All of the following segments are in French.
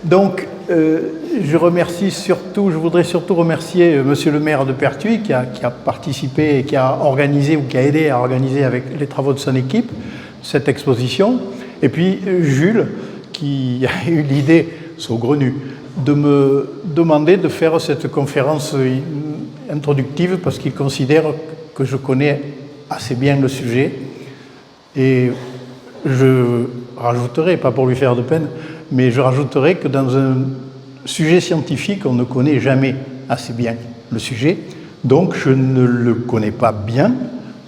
Donc, je voudrais surtout remercier Monsieur le maire de Pertuis qui a participé et qui a organisé ou qui a aidé à organiser avec les travaux de son équipe cette exposition. Et puis Jules qui a eu l'idée saugrenue de me demander de faire cette conférence introductive parce qu'il considère que je connais assez bien le sujet. Et je rajouterai, pas pour lui faire de peine, mais je rajouterai que dans un sujet scientifique, on ne connaît jamais assez bien le sujet. Donc je ne le connais pas bien,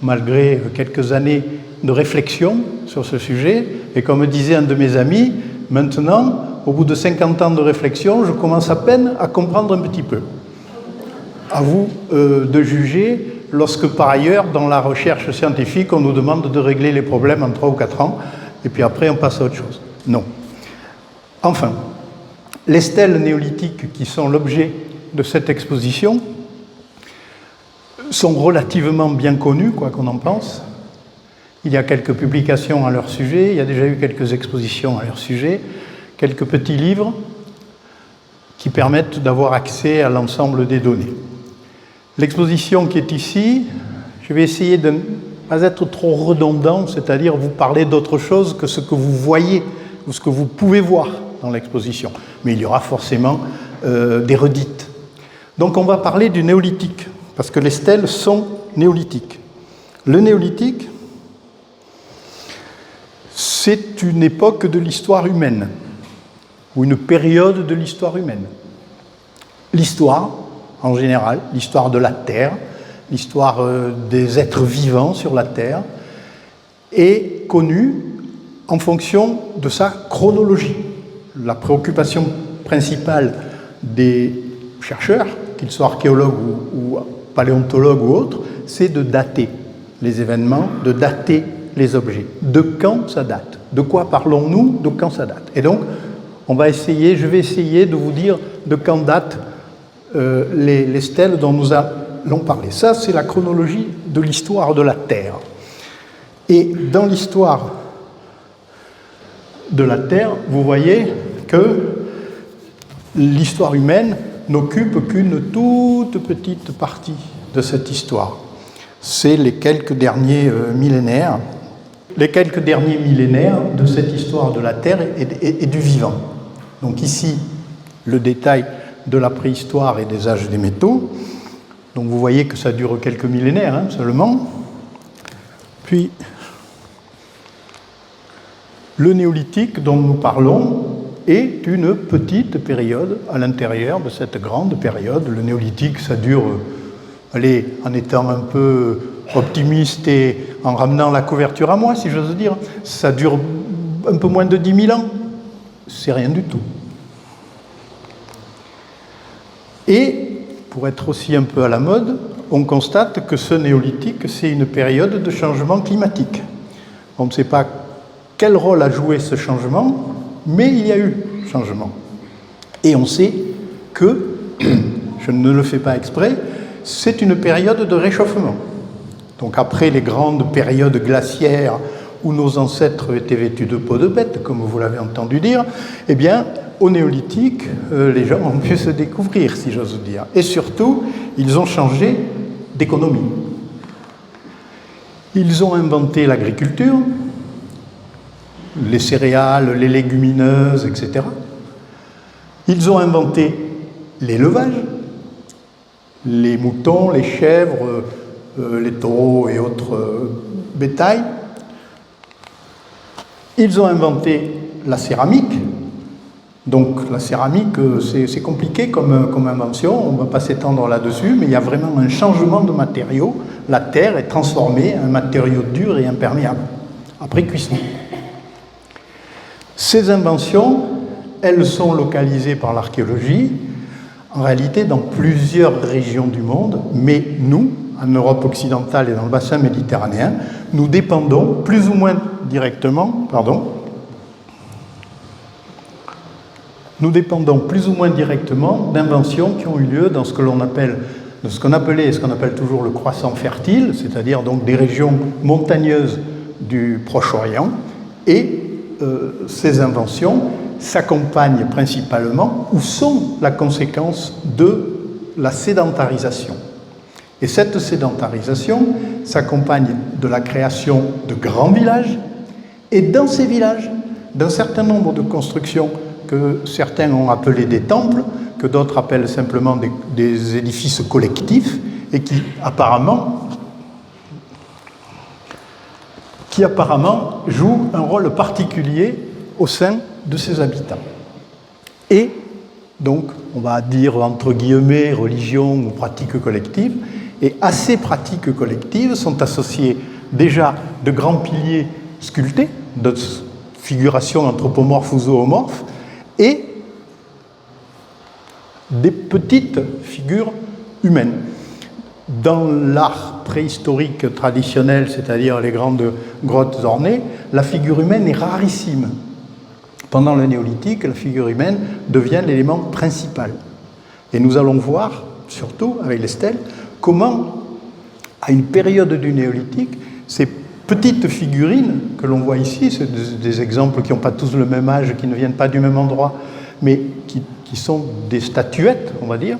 malgré quelques années de réflexion sur ce sujet. Et comme disait un de mes amis, maintenant, au bout de 50 ans de réflexion, je commence à peine à comprendre un petit peu. À vous de juger lorsque, par ailleurs, dans la recherche scientifique, on nous demande de régler les problèmes en 3 ou 4 ans, et puis après, on passe à autre chose. Non. Enfin, les stèles néolithiques qui sont l'objet de cette exposition sont relativement bien connues, quoi qu'on en pense. Il y a quelques publications à leur sujet, il y a déjà eu quelques expositions à leur sujet, quelques petits livres qui permettent d'avoir accès à l'ensemble des données. L'exposition qui est ici, je vais essayer de ne pas être trop redondant, c'est-à-dire vous parler d'autre chose que ce que vous voyez ou ce que vous pouvez voir dans l'exposition. Mais il y aura forcément des redites. Donc on va parler du néolithique, parce que les stèles sont néolithiques. Le néolithique, c'est une époque de l'histoire humaine, ou une période de l'histoire humaine. L'histoire, en général, l'histoire de la Terre, l'histoire des êtres vivants sur la Terre, est connue en fonction de sa chronologie. La préoccupation principale des chercheurs, qu'ils soient archéologues ou paléontologues ou autres, c'est de dater les événements, de dater les objets. De quand ça date? De quoi parlons-nous? De quand ça date? Et donc, je vais essayer de vous dire de quand datent les stèles dont nous allons parler. Ça, c'est la chronologie de l'histoire de la Terre. Et dans l'histoire de la Terre, vous voyez que l'histoire humaine n'occupe qu'une toute petite partie de cette histoire. C'est les quelques derniers millénaires. Les quelques derniers millénaires de cette histoire de la Terre et du vivant. Donc ici, le détail de la préhistoire et des âges des métaux. Donc vous voyez que ça dure quelques millénaires seulement. Puis, le néolithique dont nous parlons est une petite période à l'intérieur de cette grande période. Le néolithique, ça dure, en étant un peu optimiste et en ramenant la couverture à moi, si j'ose dire, ça dure un peu moins de 10 000 ans. C'est rien du tout. Et, pour être aussi un peu à la mode, on constate que ce néolithique, c'est une période de changement climatique. On ne sait pas quel rôle a joué ce changement, mais il y a eu changement. Et on sait que, je ne le fais pas exprès, c'est une période de réchauffement. Donc après les grandes périodes glaciaires où nos ancêtres étaient vêtus de peau de bête, comme vous l'avez entendu dire, eh bien, au néolithique, les gens ont pu se découvrir, si j'ose dire. Et surtout, ils ont changé d'économie. Ils ont inventé l'agriculture, les céréales, les légumineuses, etc. Ils ont inventé l'élevage, les moutons, les chèvres, les taureaux et autres bétail. Ils ont inventé la céramique. Donc la céramique, c'est compliqué comme invention, on ne va pas s'étendre là-dessus, mais il y a vraiment un changement de matériaux. La terre est transformée en un matériau dur et imperméable, après cuisson. Ces inventions, elles sont localisées par l'archéologie, en réalité dans plusieurs régions du monde, mais nous, en Europe occidentale et dans le bassin méditerranéen, nous dépendons plus ou moins directement, d'inventions qui ont eu lieu dans ce qu'on appelait et ce qu'on appelle toujours le croissant fertile, c'est-à-dire donc des régions montagneuses du Proche-Orient. Et ces inventions, s'accompagnent principalement ou sont la conséquence de la sédentarisation. Et cette sédentarisation s'accompagne de la création de grands villages, et dans ces villages, d'un certain nombre de constructions que certains ont appelées des temples, que d'autres appellent simplement des édifices collectifs, et qui apparemment jouent un rôle particulier au sein de ses habitants. Et donc, on va dire entre guillemets religion ou pratique collective, et à ces pratiques collectives sont associés déjà de grands piliers sculptés, de figurations anthropomorphes ou zoomorphes, et des petites figures humaines. Dans l'art préhistorique traditionnel, c'est-à-dire les grandes grottes ornées, la figure humaine est rarissime. Pendant le néolithique, la figure humaine devient l'élément principal. Et nous allons voir, surtout avec les stèles, comment, à une période du néolithique, ces petites figurines que l'on voit ici, c'est des exemples qui n'ont pas tous le même âge, qui ne viennent pas du même endroit, mais qui sont des statuettes, on va dire,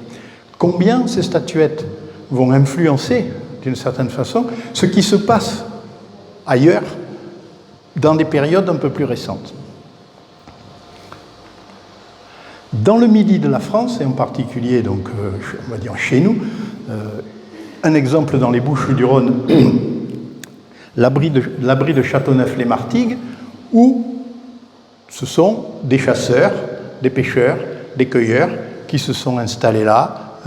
combien ces statuettes vont influencer, d'une certaine façon, ce qui se passe ailleurs, dans des périodes un peu plus récentes. Dans le midi de la France, et en particulier, donc, on va dire chez nous, un exemple dans les Bouches-du-Rhône, l'abri de Châteauneuf-les-Martigues, où ce sont des chasseurs, des pêcheurs, des cueilleurs qui se sont installés là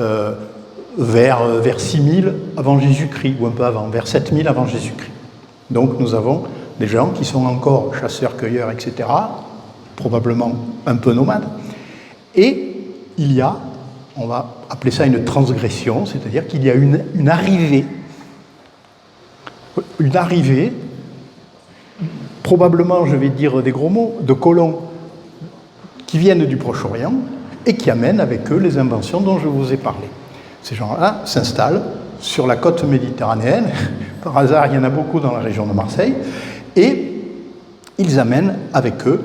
vers 6000 avant Jésus-Christ, ou un peu avant, vers 7000 avant Jésus-Christ. Donc nous avons des gens qui sont encore chasseurs, cueilleurs, etc., probablement un peu nomades. Et il y a, on va appeler ça une transgression, c'est-à-dire qu'il y a une arrivée, probablement, je vais dire des gros mots, de colons qui viennent du Proche-Orient et qui amènent avec eux les inventions dont je vous ai parlé. Ces gens-là s'installent sur la côte méditerranéenne, par hasard il y en a beaucoup dans la région de Marseille, et ils amènent avec eux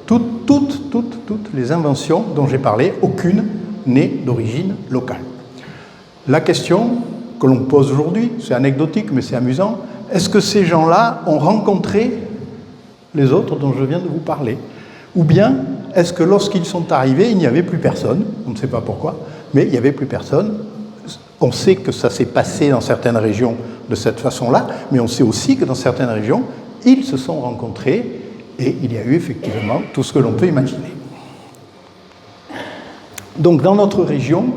toutes les inventions dont j'ai parlé, aucune n'est d'origine locale. La question que l'on pose aujourd'hui, c'est anecdotique mais c'est amusant, est-ce que ces gens-là ont rencontré les autres dont je viens de vous parler? Ou bien est-ce que lorsqu'ils sont arrivés, il n'y avait plus personne? On ne sait pas pourquoi, mais il n'y avait plus personne. On sait que ça s'est passé dans certaines régions de cette façon-là, mais on sait aussi que dans certaines régions, ils se sont rencontrés et il y a eu effectivement tout ce que l'on peut imaginer. Donc dans notre région,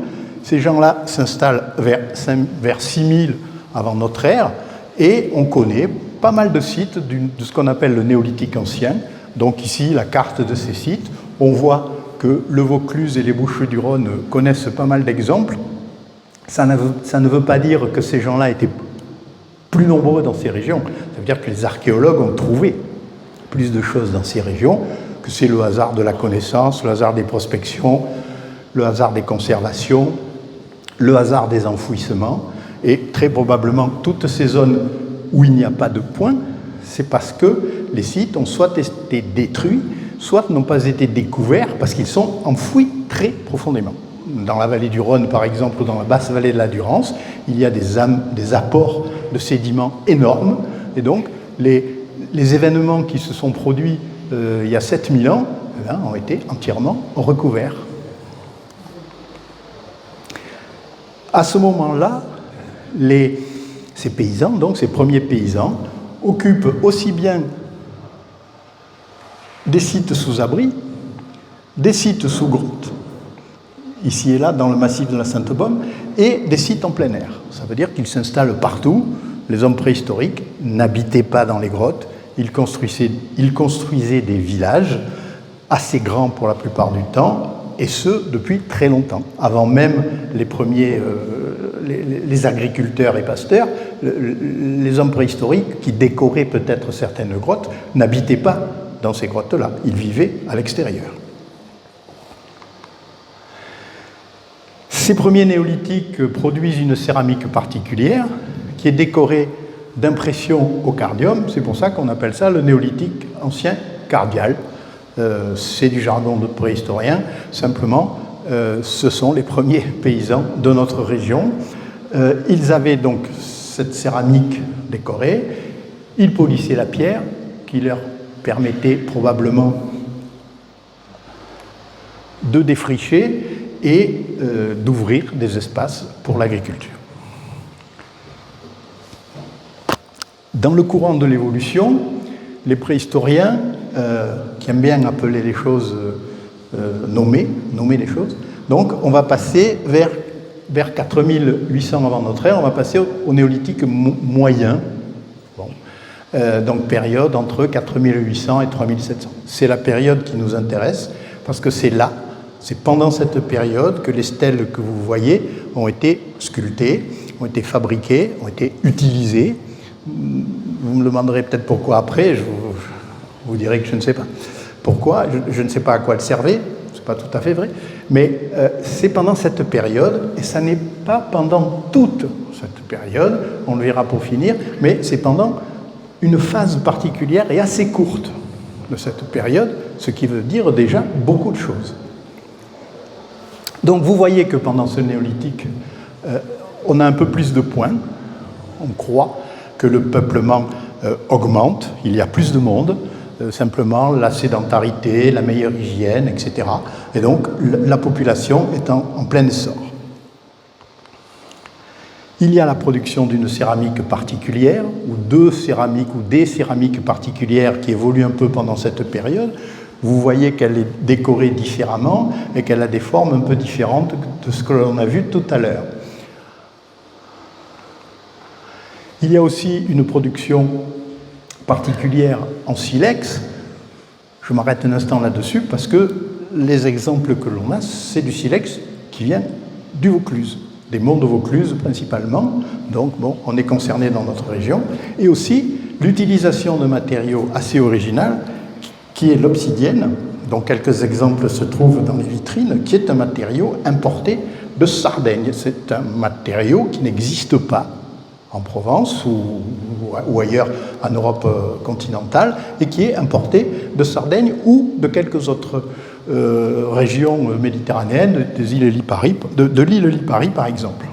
ces gens-là s'installent vers 6000 avant notre ère et on connaît pas mal de sites de ce qu'on appelle le néolithique ancien. Donc ici, la carte de ces sites, on voit que le Vaucluse et les Bouches-du-Rhône connaissent pas mal d'exemples. Ça ne veut pas dire que ces gens-là étaient plus nombreux dans ces régions. Ça veut dire que les archéologues ont trouvé plus de choses dans ces régions, que c'est le hasard de la connaissance, le hasard des prospections, le hasard des conservations, le hasard des enfouissements, et très probablement toutes ces zones où il n'y a pas de points, c'est parce que les sites ont soit été détruits, soit n'ont pas été découverts parce qu'ils sont enfouis très profondément. Dans la vallée du Rhône, par exemple, ou dans la basse vallée de la Durance, il y a des apports de sédiments énormes, et donc les événements qui se sont produits il y a 7000 ans ont été entièrement recouverts. À ce moment-là, ces paysans, donc ces premiers paysans, occupent aussi bien des sites sous abri, des sites sous grotte, ici et là dans le massif de la Sainte-Baume, et des sites en plein air. Ça veut dire qu'ils s'installent partout. Les hommes préhistoriques n'habitaient pas dans les grottes, ils construisaient des villages assez grands pour la plupart du temps, et ce, depuis très longtemps. Avant même les premiers, les agriculteurs et pasteurs, les hommes préhistoriques qui décoraient peut-être certaines grottes n'habitaient pas dans ces grottes-là, ils vivaient à l'extérieur. Ces premiers néolithiques produisent une céramique particulière qui est décorée d'impressions au cardium, c'est pour ça qu'on appelle ça le néolithique ancien cardial. c'est du jargon de préhistorien, simplement, ce sont les premiers paysans de notre région. Ils avaient donc cette céramique décorée, ils polissaient la pierre, qui leur permettait probablement de défricher et d'ouvrir des espaces pour l'agriculture. Dans le courant de l'évolution, les préhistoriens, qui aiment bien appeler les choses nommer les choses, donc on va passer vers 4800 avant notre ère, on va passer au néolithique moyen, donc période entre 4800 et 3700. C'est la période qui nous intéresse, parce que c'est pendant cette période que les stèles que vous voyez ont été sculptées, ont été fabriquées, ont été utilisées. Vous me demanderez peut-être pourquoi après, je vous dirai que je ne sais pas. Pourquoi? Je ne sais pas à quoi elles servaient, c'est pas tout à fait vrai, mais c'est pendant cette période, et ça n'est pas pendant toute cette période, on le verra pour finir, mais c'est pendant une phase particulière et assez courte de cette période, ce qui veut dire déjà beaucoup de choses. Donc vous voyez que pendant ce néolithique, on a un peu plus de points, on croit que le peuplement augmente, il y a plus de monde, simplement la sédentarité, la meilleure hygiène, etc. Et donc la population est en plein essor. Il y a la production d'une céramique particulière, ou deux céramiques, ou des céramiques particulières qui évoluent un peu pendant cette période. Vous voyez qu'elle est décorée différemment et qu'elle a des formes un peu différentes de ce que l'on a vu tout à l'heure. Il y a aussi une production particulière en silex. Je m'arrête un instant là-dessus parce que les exemples que l'on a, c'est du silex qui vient du Vaucluse, des monts de Vaucluse principalement. Donc, bon, on est concerné dans notre région. Et aussi l'utilisation de matériaux assez originaux, qui est l'obsidienne, dont quelques exemples se trouvent dans les vitrines, qui est un matériau importé de Sardaigne. C'est un matériau qui n'existe pas en Provence ou ailleurs en Europe continentale, et qui est importé de Sardaigne ou de quelques autres régions méditerranéennes, des îles Lipari, de l'île Lipari par exemple.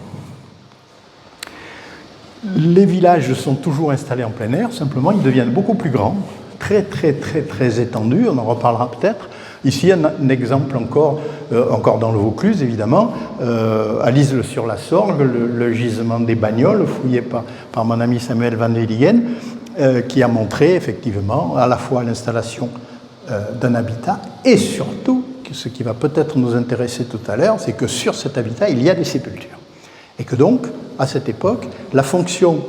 Les villages sont toujours installés en plein air, simplement ils deviennent beaucoup plus grands, très étendus, on en reparlera peut-être. Ici, un exemple encore dans le Vaucluse, évidemment, à Lisle-sur-la-Sorgue, le gisement des Bagnoles, fouillé par mon ami Samuel Van Leligen, qui a montré effectivement à la fois l'installation d'un habitat et surtout, ce qui va peut-être nous intéresser tout à l'heure, c'est que sur cet habitat, il y a des sépultures. Et que donc, à cette époque, la fonction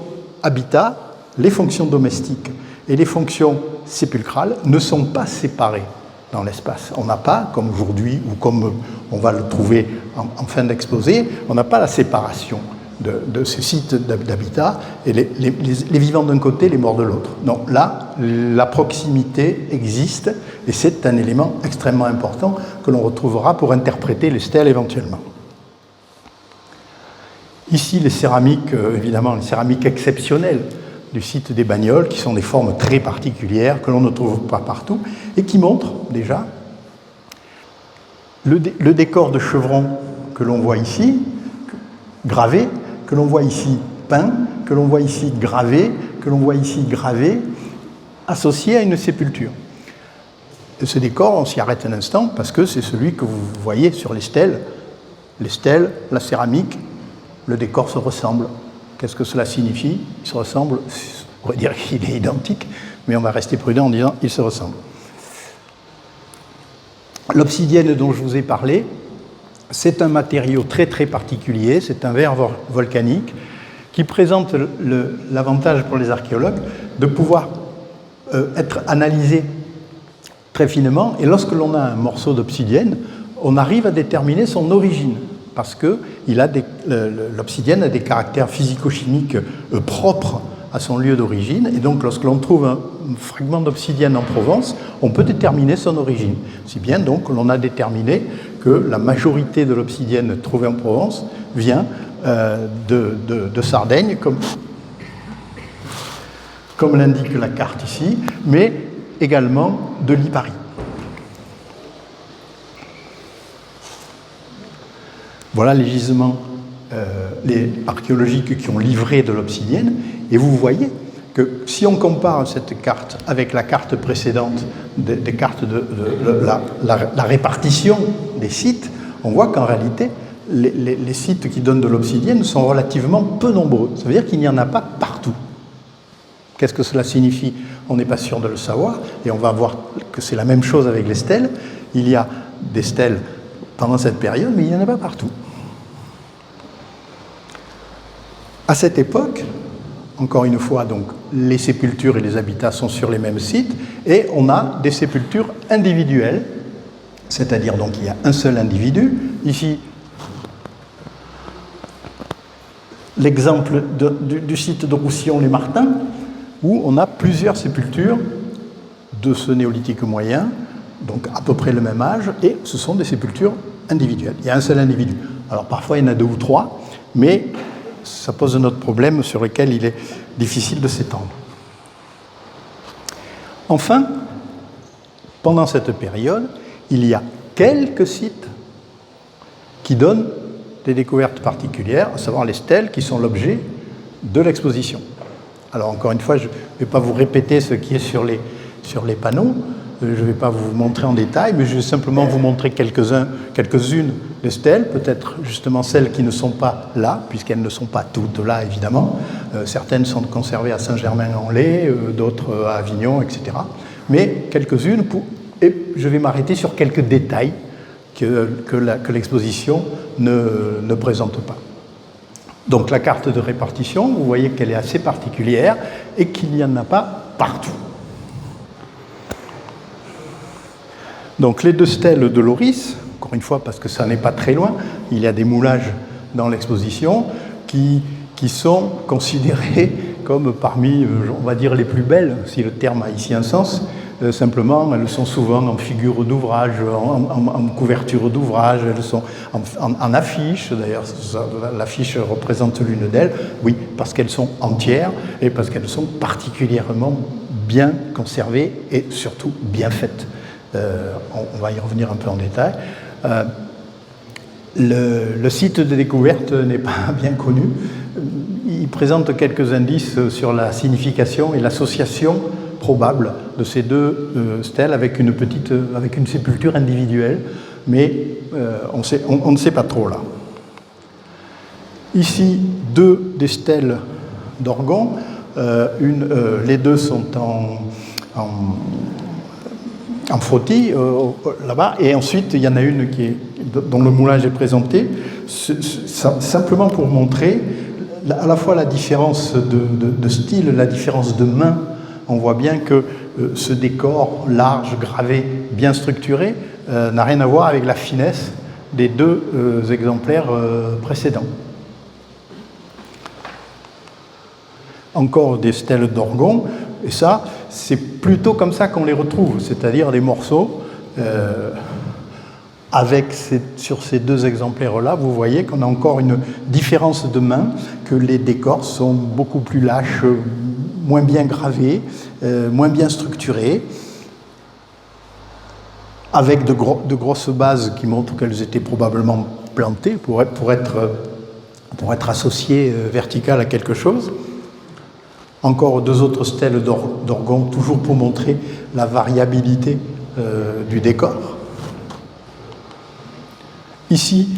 habitat, les fonctions domestiques et les fonctions sépulcrales ne sont pas séparées dans l'espace. On n'a pas, comme aujourd'hui, ou comme on va le trouver en fin d'exposé, on n'a pas la séparation de ces sites d'habitat et les vivants d'un côté, les morts de l'autre. Non, là, la proximité existe et c'est un élément extrêmement important que l'on retrouvera pour interpréter les stèles éventuellement. Ici, les céramiques, évidemment, les céramiques exceptionnelles du site des Bagnoles, qui sont des formes très particulières que l'on ne trouve pas partout et qui montrent déjà le décor de chevron que l'on voit ici, gravé, que l'on voit ici peint, que l'on voit ici gravé, que l'on voit ici gravé, associé à une sépulture. Et ce décor, on s'y arrête un instant parce que c'est celui que vous voyez sur les stèles. Les stèles, la céramique, le décor se ressemble. Qu'est-ce que cela signifie? Il se ressemble, on pourrait dire qu'il est identique, mais on va rester prudent en disant il se ressemble. L'obsidienne dont je vous ai parlé, c'est un matériau très particulier, c'est un verre volcanique qui présente l'avantage pour les archéologues de pouvoir être analysé très finement, et lorsque l'on a un morceau d'obsidienne, on arrive à déterminer son origine, parce que l'obsidienne a des caractères physico-chimiques propres à son lieu d'origine, et donc lorsque l'on trouve un fragment d'obsidienne en Provence, on peut déterminer son origine. Si bien donc l'on a déterminé que la majorité de l'obsidienne trouvée en Provence vient de Sardaigne, comme l'indique la carte ici, mais également de Lipari. Voilà les gisements archéologiques qui ont livré de l'obsidienne. Et vous voyez que si on compare cette carte avec la carte précédente, des cartes de la répartition des sites, on voit qu'en réalité, les sites qui donnent de l'obsidienne sont relativement peu nombreux. Ça veut dire qu'il n'y en a pas partout. Qu'est-ce que cela signifie? On n'est pas sûr de le savoir, et on va voir que c'est la même chose avec les stèles. Il y a des stèles pendant cette période, mais il n'y en a pas partout. À cette époque, encore une fois, donc, les sépultures et les habitats sont sur les mêmes sites, et on a des sépultures individuelles, c'est-à-dire donc il y a un seul individu. Ici, l'exemple du site de Roussillon-les-Martins, où on a plusieurs sépultures de ce néolithique moyen, donc à peu près le même âge, et ce sont des sépultures individuelles. Il y a un seul individu. Alors parfois il y en a 2 ou 3, mais ça pose un autre problème sur lequel il est difficile de s'étendre. Enfin, pendant cette période, il y a quelques sites qui donnent des découvertes particulières, à savoir les stèles qui sont l'objet de l'exposition. Alors encore une fois, je ne vais pas vous répéter ce qui est sur les panneaux, je ne vais pas vous montrer en détail, mais je vais simplement vous montrer quelques-unes des stèles, peut-être justement celles qui ne sont pas là, puisqu'elles ne sont pas toutes là évidemment. Certaines sont conservées à Saint-Germain-en-Laye, d'autres à Avignon, etc. Mais quelques-unes, et je vais m'arrêter sur quelques détails que l'exposition ne présente pas. Donc la carte de répartition, vous voyez qu'elle est assez particulière et qu'il n'y en a pas partout. Donc les 2 stèles de Loris, encore une fois parce que ça n'est pas très loin, il y a des moulages dans l'exposition qui sont considérés comme parmi, on va dire, les plus belles, si le terme a ici un sens. Simplement, elles sont souvent en figure d'ouvrage, en couverture d'ouvrage, elles sont en affiche, d'ailleurs l'affiche représente l'une d'elles, oui, parce qu'elles sont entières et parce qu'elles sont particulièrement bien conservées et surtout bien faites. On va y revenir un peu en détail. Le site de découverte n'est pas bien connu. Il présente quelques indices sur la signification et l'association probable de ces 2 stèles avec une sépulture individuelle, mais on ne sait pas trop là. Ici, 2 des stèles d'Orgon, les 2 sont en frottis là-bas, et ensuite il y en a une dont le moulage est présenté, simplement pour montrer à la fois la différence de style, la différence de main. On voit bien que ce décor large, gravé, bien structuré, n'a rien à voir avec la finesse des 2 exemplaires précédents. Encore des stèles d'Orgon, et ça, c'est plutôt comme ça qu'on les retrouve, c'est-à-dire des morceaux. Sur ces 2 exemplaires-là, vous voyez qu'on a encore une différence de main, que les décors sont beaucoup plus lâches, moins bien gravés, moins bien structurés, avec de grosses bases qui montrent qu'elles étaient probablement plantées pour être associées verticales à quelque chose. Encore 2 autres stèles d'Orgon, toujours pour montrer la variabilité du décor. Ici,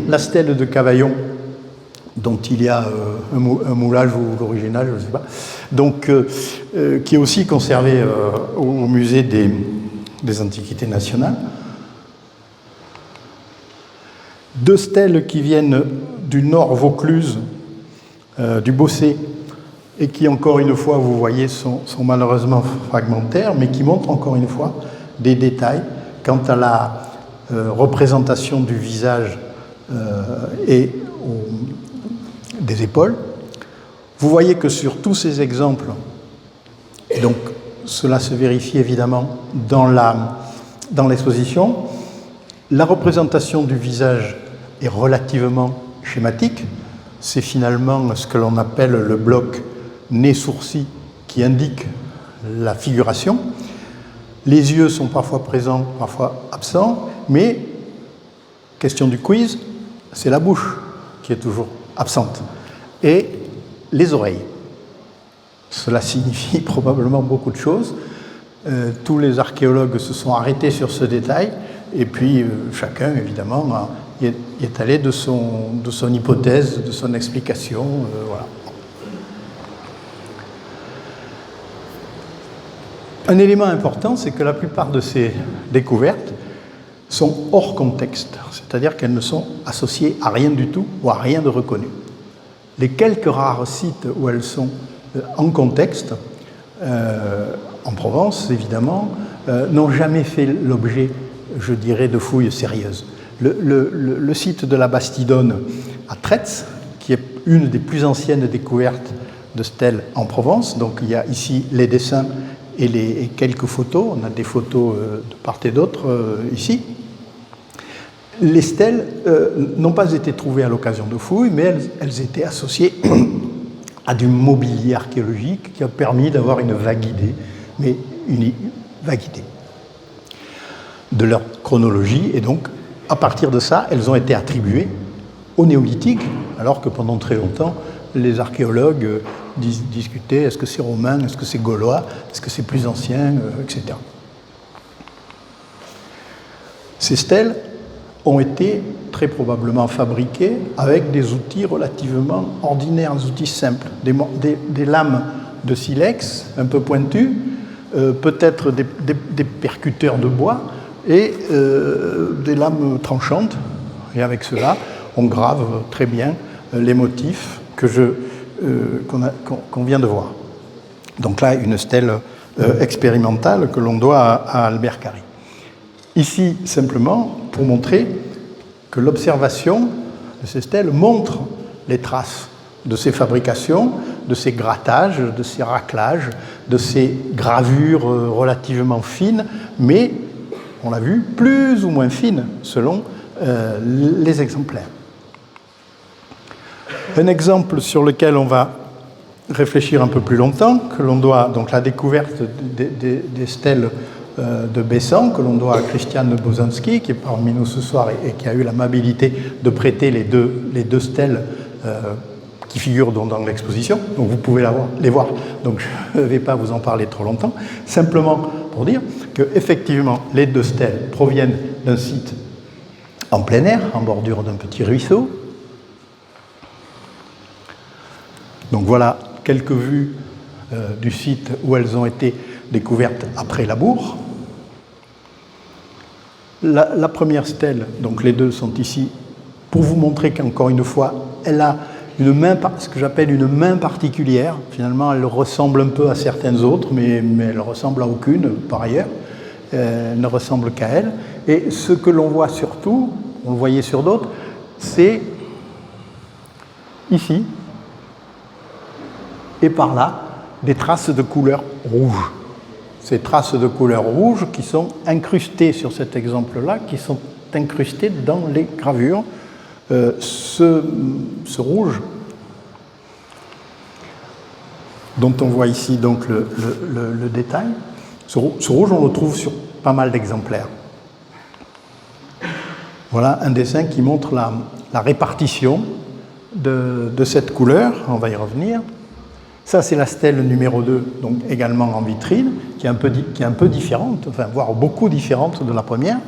la stèle de Cavaillon, dont il y a un moulage ou l'original, je ne sais pas, donc, qui est aussi conservé au musée des Antiquités nationales. 2 stèles qui viennent du nord Vaucluse, du Bossé, et qui, encore une fois, vous voyez, sont malheureusement fragmentaires, mais qui montrent, encore une fois, des détails quant à la représentation du visage et des épaules. Vous voyez que sur tous ces exemples, et donc cela se vérifie évidemment dans l'exposition, la représentation du visage est relativement schématique. C'est finalement ce que l'on appelle le bloc nez-sourcil qui indique la figuration. Les yeux sont parfois présents, parfois absents, mais, question du quiz, c'est la bouche qui est toujours absente, et les oreilles. Cela signifie probablement beaucoup de choses. Tous les archéologues se sont arrêtés sur ce détail, et puis chacun, évidemment, est allé de son hypothèse, de son explication. Voilà. Un élément important, c'est que la plupart de ces découvertes sont hors contexte, c'est-à-dire qu'elles ne sont associées à rien du tout ou à rien de reconnu. Les quelques rares sites où elles sont en contexte, en Provence évidemment, n'ont jamais fait l'objet, je dirais, de fouilles sérieuses. Le site de la Bastidonne à Tretz, qui est une des plus anciennes découvertes de stèles en Provence, donc il y a ici les dessins et quelques photos, on a des photos de part et d'autre ici. Les stèles n'ont pas été trouvées à l'occasion de fouilles, mais elles étaient associées à du mobilier archéologique qui a permis d'avoir une vague idée, mais une vague idée de leur chronologie. Et donc, à partir de ça, elles ont été attribuées au néolithique, alors que pendant très longtemps, les archéologues discutaient est-ce que c'est romain, est-ce que c'est gaulois, est-ce que c'est plus ancien, etc. Ces stèles ont été très probablement fabriquées avec des outils relativement ordinaires, des outils simples, des lames de silex un peu pointues, peut-être des percuteurs de bois et des lames tranchantes. Et avec cela, on grave très bien les motifs qu'on vient de voir. Donc là, une stèle expérimentale que l'on doit à Albert Carré. Ici, simplement, pour montrer que l'observation de ces stèles montre les traces de ces fabrications, de ces grattages, de ces raclages, de ces gravures relativement fines, mais, on l'a vu, plus ou moins fines selon les exemplaires. Un exemple sur lequel on va réfléchir un peu plus longtemps, que l'on doit, donc la découverte des stèles de Bessan, que l'on doit à Christiane Bozanski, qui est parmi nous ce soir et qui a eu l'amabilité de prêter les deux stèles qui figurent dans l'exposition. Donc vous pouvez les voir. Donc je ne vais pas vous en parler trop longtemps. Simplement pour dire qu'effectivement, les deux stèles proviennent d'un site en plein air, en bordure d'un petit ruisseau. Donc voilà quelques vues du site où elles ont été découvertes après labour. La première stèle, donc les deux sont ici, pour vous montrer qu'encore une fois, elle a une main, ce que j'appelle une main particulière. Finalement, elle ressemble un peu à certaines autres, mais elle ne ressemble à aucune par ailleurs. Elle ne ressemble qu'à elle. Et ce que l'on voit surtout, on le voyait sur d'autres, c'est ici, et par là, des traces de couleur rouge. Ces traces de couleur rouge qui sont incrustées sur cet exemple-là, qui sont incrustées dans les gravures. Ce rouge, dont on voit ici donc le détail, ce rouge, on le trouve sur pas mal d'exemplaires. Voilà un dessin qui montre la répartition de cette couleur, on va y revenir. Ça, c'est la stèle numéro 2, donc également en vitrine, qui est un peu différente, enfin, voire beaucoup différente de la première.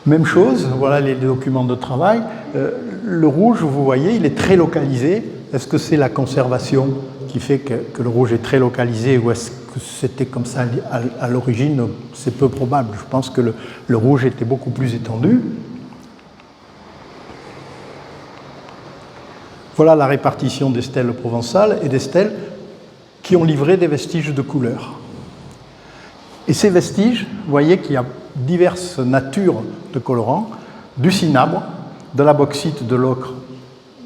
Même chose, voilà les documents de travail. Le rouge, vous voyez, il est très localisé. Est-ce que c'est la conservation qui fait que le rouge est très localisé ou est-ce que c'était comme ça à l'origine? C'est peu probable. Je pense que le rouge était beaucoup plus étendu. Voilà la répartition des stèles provençales et des stèles qui ont livré des vestiges de couleur. Et ces vestiges, vous voyez qu'il y a diverses natures de colorants, du cinabre, de la bauxite, de l'ocre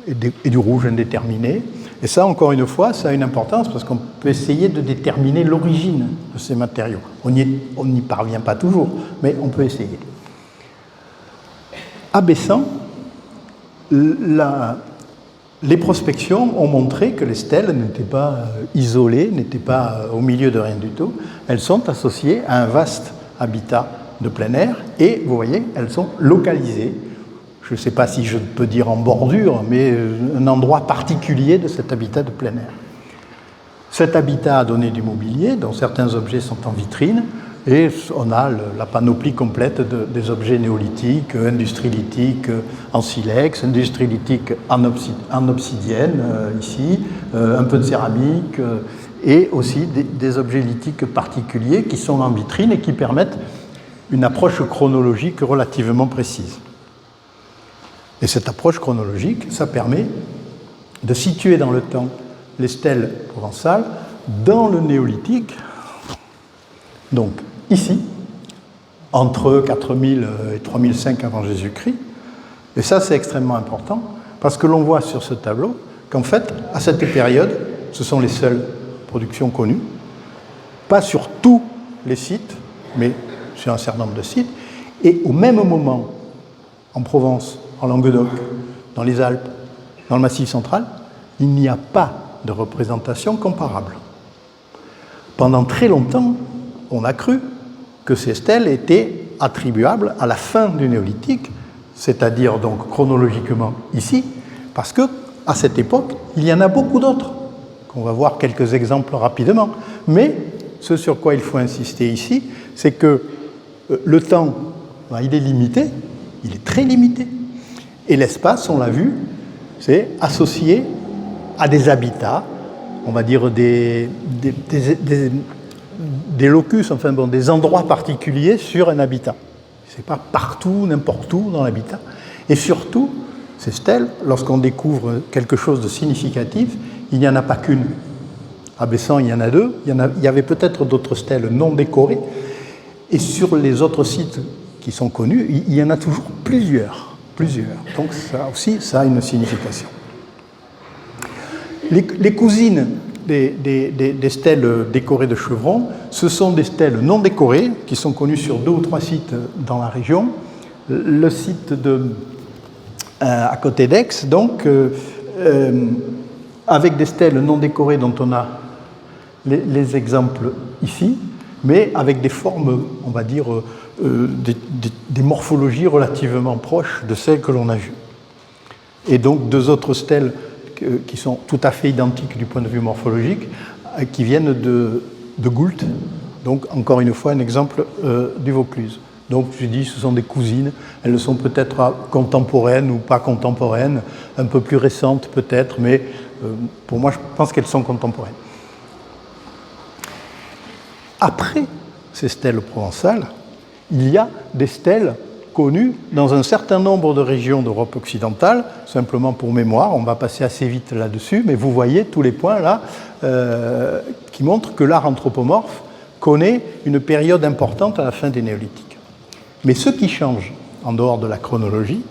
et du rouge indéterminé. Et ça, encore une fois, ça a une importance parce qu'on peut essayer de déterminer l'origine de ces matériaux. On n'y parvient pas toujours, mais on peut essayer. À Bessan, les prospections ont montré que les stèles n'étaient pas isolées, n'étaient pas au milieu de rien du tout. Elles sont associées à un vaste habitat de plein air et, vous voyez, elles sont localisées je ne sais pas si je peux dire en bordure, mais un endroit particulier de cet habitat de plein air. Cet habitat a donné du mobilier, dont certains objets sont en vitrine, et on a la panoplie complète des objets néolithiques, industrie lithique en silex, industrie lithique en obsidienne, ici, un peu de céramique, et aussi des objets lithiques particuliers qui sont en vitrine et qui permettent une approche chronologique relativement précise. Et cette approche chronologique, ça permet de situer dans le temps les stèles provençales dans le néolithique, donc ici, entre 4000 et 3005 avant Jésus-Christ. Et ça, c'est extrêmement important, parce que l'on voit sur ce tableau qu'en fait, à cette période, ce sont les seules productions connues, pas sur tous les sites, mais sur un certain nombre de sites, et au même moment, en Provence, en Languedoc, dans les Alpes, dans le Massif central, il n'y a pas de représentation comparable. Pendant très longtemps, on a cru que ces stèles étaient attribuables à la fin du néolithique, c'est-à-dire donc chronologiquement ici, parce que à cette époque, il y en a beaucoup d'autres. On va voir quelques exemples rapidement, mais ce sur quoi il faut insister ici, c'est que le temps, il est limité, il est très limité, et l'espace, on l'a vu, c'est associé à des habitats, on va dire des locus, enfin bon, des endroits particuliers sur un habitat. Ce n'est pas partout, n'importe où dans l'habitat. Et surtout, ces stèles, lorsqu'on découvre quelque chose de significatif, il n'y en a pas qu'une. À Bessan, il y en a deux. Il y avait peut-être d'autres stèles non décorées. Et sur les autres sites qui sont connus, il y en a toujours plusieurs. Donc ça aussi, ça a une signification. Les cousines des stèles décorées de chevrons, ce sont des stèles non décorées qui sont connues sur 2 ou 3 sites dans la région. Le site à côté d'Aix, donc, avec des stèles non décorées dont on a les exemples ici, mais avec des formes, on va dire, des morphologies relativement proches de celles que l'on a vues. Et donc 2 autres stèles qui sont tout à fait identiques du point de vue morphologique, qui viennent de Goult, donc encore une fois un exemple du Vaucluse. Donc je dis ce sont des cousines, elles sont peut-être contemporaines ou pas contemporaines, un peu plus récentes peut-être, mais pour moi je pense qu'elles sont contemporaines. Après ces stèles provençales, il y a des stèles connues dans un certain nombre de régions d'Europe occidentale. Simplement pour mémoire, on va passer assez vite là-dessus, mais vous voyez tous les points là qui montrent que l'art anthropomorphe connaît une période importante à la fin des néolithiques. Mais ce qui change, en dehors de la chronologie,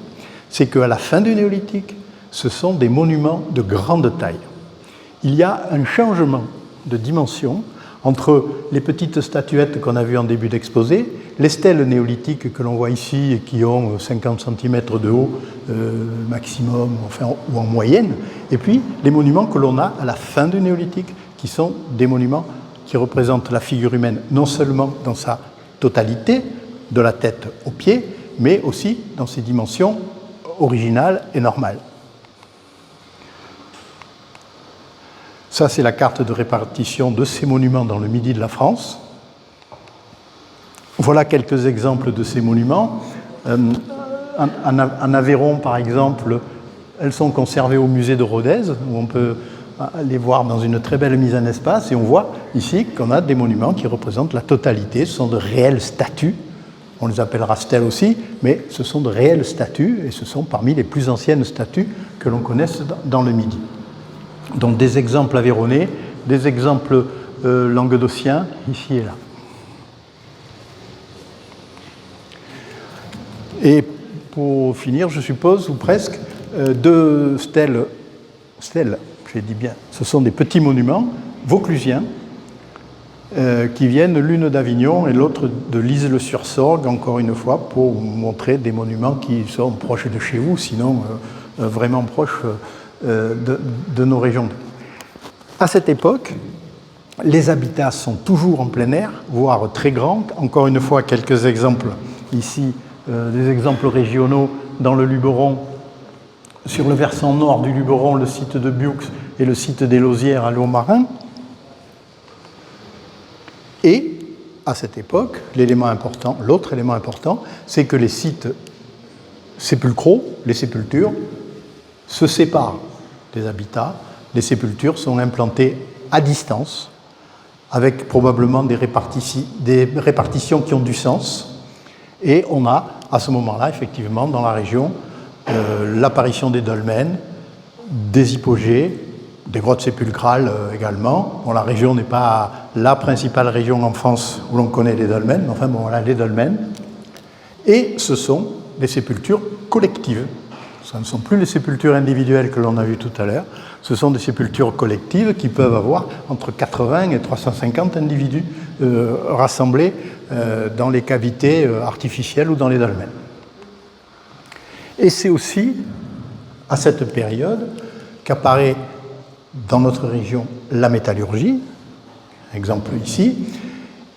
c'est qu'à la fin du néolithique, ce sont des monuments de grande taille. Il y a un changement de dimension entre les petites statuettes qu'on a vues en début d'exposé, les stèles néolithiques que l'on voit ici et qui ont 50 cm de haut maximum, enfin, ou en moyenne, et puis les monuments que l'on a à la fin du néolithique, qui sont des monuments qui représentent la figure humaine non seulement dans sa totalité, de la tête aux pieds, mais aussi dans ses dimensions originales et normales. Ça, c'est la carte de répartition de ces monuments dans le midi de la France. Voilà quelques exemples de ces monuments. En Aveyron, par exemple, elles sont conservées au musée de Rodez, où on peut les voir dans une très belle mise en espace. Et on voit ici qu'on a des monuments qui représentent la totalité. Ce sont de réelles statues. On les appellera stèles aussi, mais ce sont de réelles statues, et ce sont parmi les plus anciennes statues que l'on connaisse dans le Midi. Donc des exemples aveyronnais, des exemples languedociens, ici et là. Et pour finir, je suppose, ou presque, 2 stèles, j'ai dit bien, ce sont des petits monuments vauclusiens, qui viennent l'une d'Avignon et l'autre de Lisle-sur-Sorgue, encore une fois, pour vous montrer des monuments qui sont proches de chez vous, sinon vraiment proches de nos régions. À cette époque, les habitats sont toujours en plein air, voire très grands. Encore une fois, quelques exemples ici, des exemples régionaux dans le Luberon, sur le versant nord du Luberon, le site de Biux et le site des Lausières à Lourmarin. Et à cette époque, l'autre élément important, c'est que les sites sépulcraux, les sépultures, se séparent des habitats. Les sépultures sont implantées à distance, avec probablement des répartitions qui ont du sens. Et on a, à ce moment-là, effectivement, dans la région, l'apparition des dolmens, des hypogées, des grottes sépulcrales également. Bon, la région n'est pas la principale région en France où l'on connaît les dolmens, mais enfin, bon, voilà, les dolmens. Et ce sont des sépultures collectives. Ce ne sont plus les sépultures individuelles que l'on a vues tout à l'heure, ce sont des sépultures collectives qui peuvent avoir entre 80 et 350 individus rassemblés dans les cavités artificielles ou dans les dolmens. Et c'est aussi à cette période qu'apparaît dans notre région la métallurgie, exemple ici,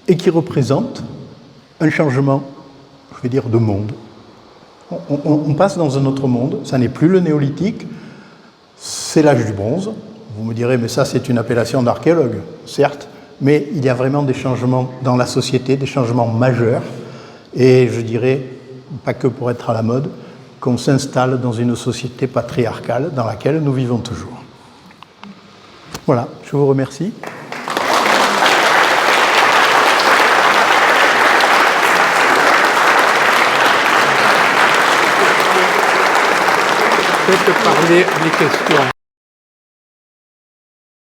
et qui représente un changement, je vais dire, de monde. On passe dans un autre monde, ça n'est plus le néolithique, c'est l'âge du bronze. Vous me direz, mais ça c'est une appellation d'archéologue, certes, mais il y a vraiment des changements dans la société, des changements majeurs, et je dirais, pas que pour être à la mode, qu'on s'installe dans une société patriarcale dans laquelle nous vivons toujours. Voilà, je vous remercie. Faites parler les questions.